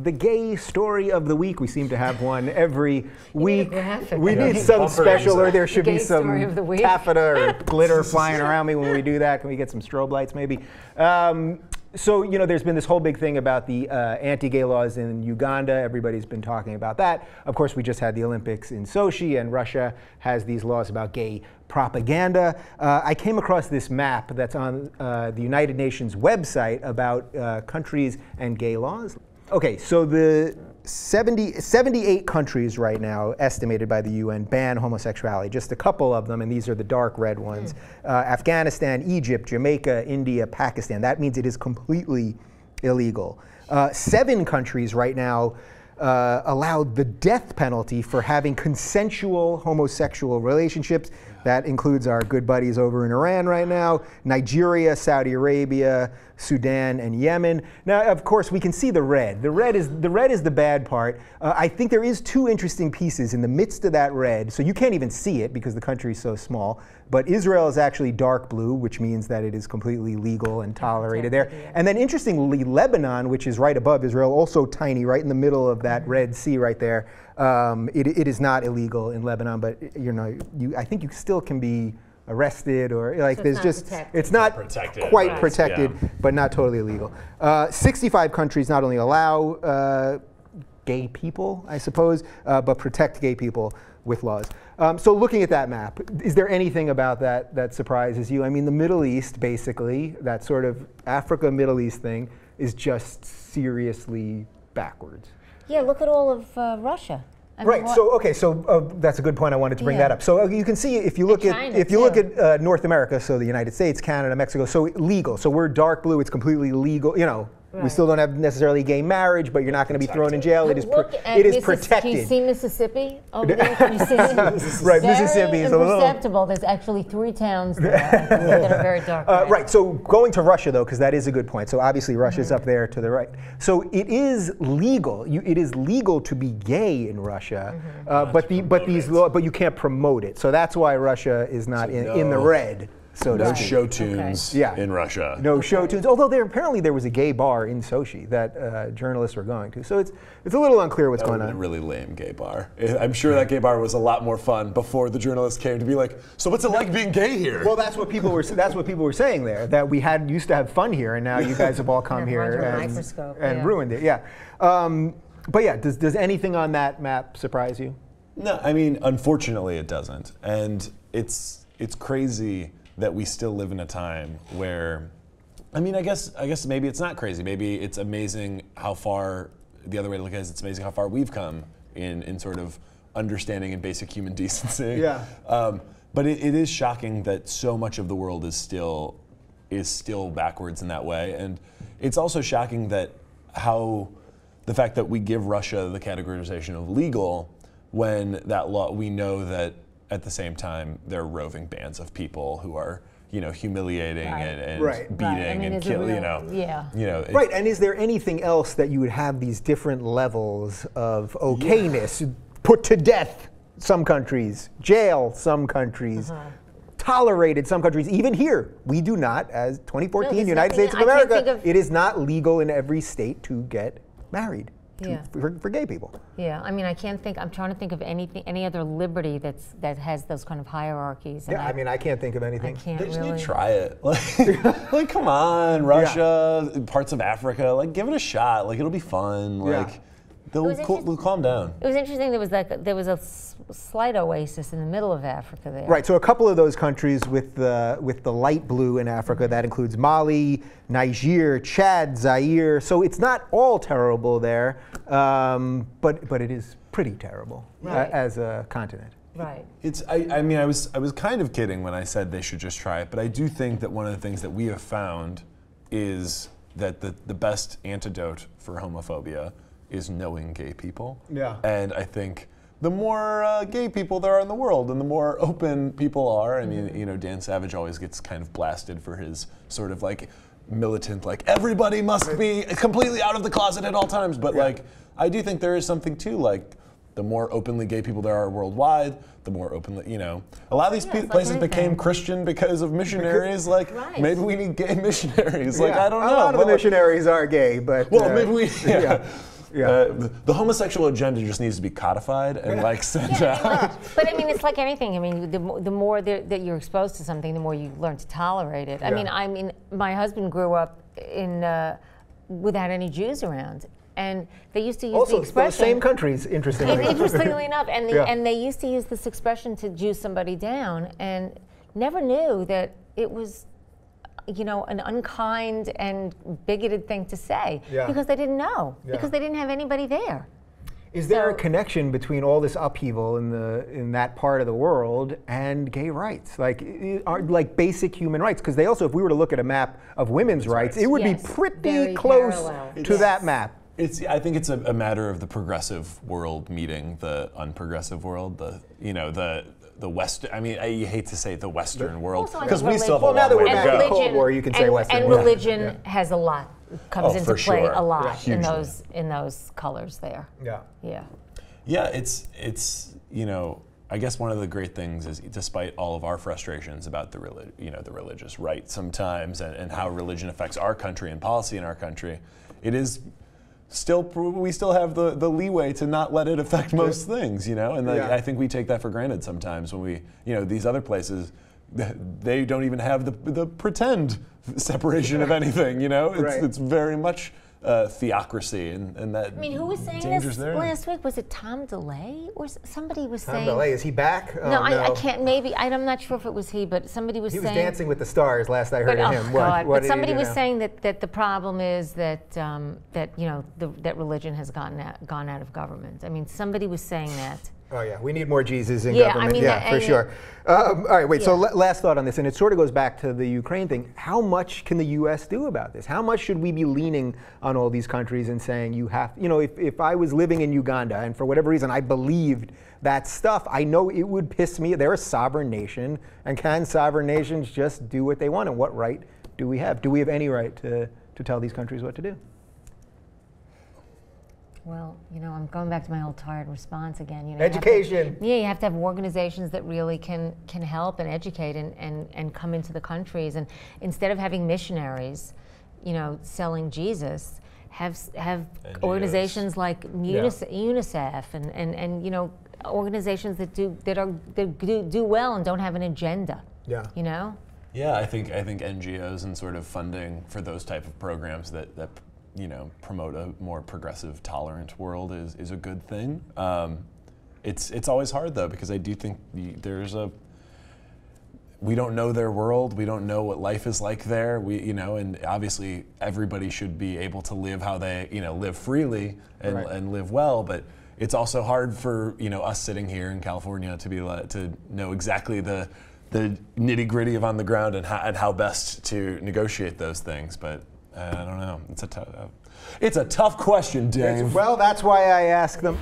the gay story of the week. We seem to have one every week. We need Yeah. some special, or there should be some story of the week. taffeta or glitter flying around me when we do that. Can we get some strobe lights, maybe? So, you know, there's been this whole big thing about the anti-gay laws in Uganda. Everybody's been talking about that. Of course, we just had the Olympics in Sochi, and Russia has these laws about gay propaganda. I came across this map that's on the United Nations website about countries and gay laws. Okay, so the 78 countries right now, estimated by the UN, ban homosexuality. Just a couple of them, and these are the dark red ones. Afghanistan, Egypt, Jamaica, India, Pakistan. That means it is completely illegal. 7 countries right now allow the death penalty for having consensual homosexual relationships. That includes our good buddies over in Iran right now, Nigeria, Saudi Arabia, Sudan, and Yemen. Now, of course, we can see the red. The red is the bad part. I think there is 2 interesting pieces in the midst of that red. So you can't even see it because the country is so small. But Israel is actually dark blue, which means that it is completely legal and tolerated there. And then interestingly, Lebanon, which is right above Israel, also tiny, right in the middle of that Red Sea right there. It is not illegal in Lebanon, but you know, I think you still can be arrested, or like, so there's just protected. It's not protected, quite right. Protected, yeah. But not totally illegal. 65 countries not only allow gay people, I suppose, but protect gay people with laws. So looking at that map, is there anything about that that surprises you? I mean, the Middle East, basically, that sort of Africa, Middle East thing, is just seriously backwards. Yeah, look at all of Russia. I mean, right. So okay. So that's a good point. I wanted to bring that up. So you can see if you look at North America, so the United States, Canada, Mexico, so legal. So we're dark blue. It's completely legal. You know. Right. We still don't have necessarily gay marriage, but you're not going to be thrown in jail. It is protected. Can you see Mississippi over there? Can you see right, Mississippi is a little imperceptible. There's actually 3 towns there that are very dark. Right. So going to Russia, though, because that is a good point. So obviously Russia's up there to the right. So it is legal. It is legal to be gay in Russia, but you can't promote it. So that's why Russia is not in the red. So no show tunes in Russia. No show tunes. Although apparently there was a gay bar in Sochi that journalists were going to. So it's a little unclear what's going on. A really lame gay bar. I'm sure that gay bar was a lot more fun before the journalists came to be like, so what's it like being gay here? Well, that's what people were saying there. That we used to have fun here, and now you guys have all come here and ruined it. Yeah. But yeah, does anything on that map surprise you? No, I mean, unfortunately, it doesn't, and it's crazy that we still live in a time where, I mean, I guess maybe it's not crazy. Maybe it's amazing how far, the other way to look at it is it's amazing how far we've come in sort of understanding and basic human decency. Yeah. But it is shocking that so much of the world is still backwards in that way. And it's also shocking that the fact that we give Russia the categorization of legal when that law, we know that at the same time, there are roving bands of people who are, humiliating and beating and killing, Right, and is there anything else that you would have these different levels of okayness? Put to death some countries, jail some countries, tolerated some countries. Even here, we do not, as 2014 United States of America, it is not legal in every state to get married. For gay people. Yeah, I mean, I'm trying to think of any other liberty that has those kind of hierarchies. Yeah, I mean, I can't think of anything. They just need to try it. Like, come on, Russia, parts of Africa, like, give it a shot. Like, it'll be fun. Like, they'll calm down. It was interesting. There was a slight oasis in the middle of Africa there. Right. So a couple of those countries with the light blue in Africa, that includes Mali, Niger, Chad, Zaire. So it's not all terrible there, but it is pretty terrible as a continent. Right. I mean, I was kind of kidding when I said they should just try it, but I do think that one of the things that we have found is that the best antidote for homophobia is knowing gay people. Yeah. And I think the more gay people there are in the world and the more open people are, I mean, Dan Savage always gets kind of blasted for his sort of like militant, like everybody must be completely out of the closet at all times. But like, I do think there is something to like, the more openly gay people there are worldwide, the more openly, a lot of these places became Christian because of missionaries. Like, maybe we need gay missionaries. Like, I don't know. A lot of the missionaries are gay, but well, maybe we. Yeah. The homosexual agenda just needs to be codified and like sent out. But I mean, it's like anything. I mean, the more that you're exposed to something, the more you learn to tolerate it. I mean, my husband grew up in without any Jews around, and they used to use Also, the expression. the same countries, interestingly. Interestingly enough, and they used to use this expression to Jew somebody down, and never knew that it was, an unkind and bigoted thing to say because they didn't know, because they didn't have anybody there. Is there a connection between all this upheaval in that part of the world and gay rights, like basic human rights? Because they also, if we were to look at a map of women's rights, it would be pretty very close parallel. to that map. I think it's a matter of the progressive world meeting the unprogressive world, the West. I mean, I hate to say the Western world because we still have a long way to back in the go. Cold War, you can say Western and world. religion has a lot, comes into for play sure. a lot Hugely. in those colors there. Yeah. Yeah, it's I guess one of the great things is, despite all of our frustrations about the religious right sometimes and how religion affects our country and policy in our country, it is still we still have the leeway to not let it affect most things, and I think we take that for granted sometimes when we these other places, they don't even have the pretend separation of anything, it's very much theocracy and that. I mean, who was saying this last week? Was it Tom DeLay or somebody was saying? Tom DeLay, is he back? No, I can't. Maybe I'm not sure if it was he, but somebody was saying. He was Dancing with the Stars last I heard of him. But somebody was saying that the problem is that that religion has gone out of government. I mean, somebody was saying that. Oh yeah, we need more Jesus in government. I mean, for sure. All right, wait. So last thought on this, and it sort of goes back to the Ukraine thing. How much can the U.S. do about this? How much should we be leaning on all these countries and saying you have? If I was living in Uganda and for whatever reason I believed that stuff, I know it would piss me. They're a sovereign nation, and can sovereign nations just do what they want? And what right do we have? Do we have any right to tell these countries what to do? Well, I'm going back to my old tired response again. Education. You have to have organizations that really can help and educate and come into the countries. And instead of having missionaries, selling Jesus, have NGOs. Organizations like UNICEF and organizations that do well and don't have an agenda. Yeah. Yeah, I think NGOs and sort of funding for those type of programs that promote a more progressive, tolerant world is a good thing. It's always hard though, because I do think we don't know their world, we don't know what life is like there. And obviously everybody should be able to live how they live freely and live well. But it's also hard for us sitting here in California to know exactly the nitty-gritty of on the ground and how best to negotiate those things. But I don't know. It's a tough question, Dave. Well, that's why I ask them.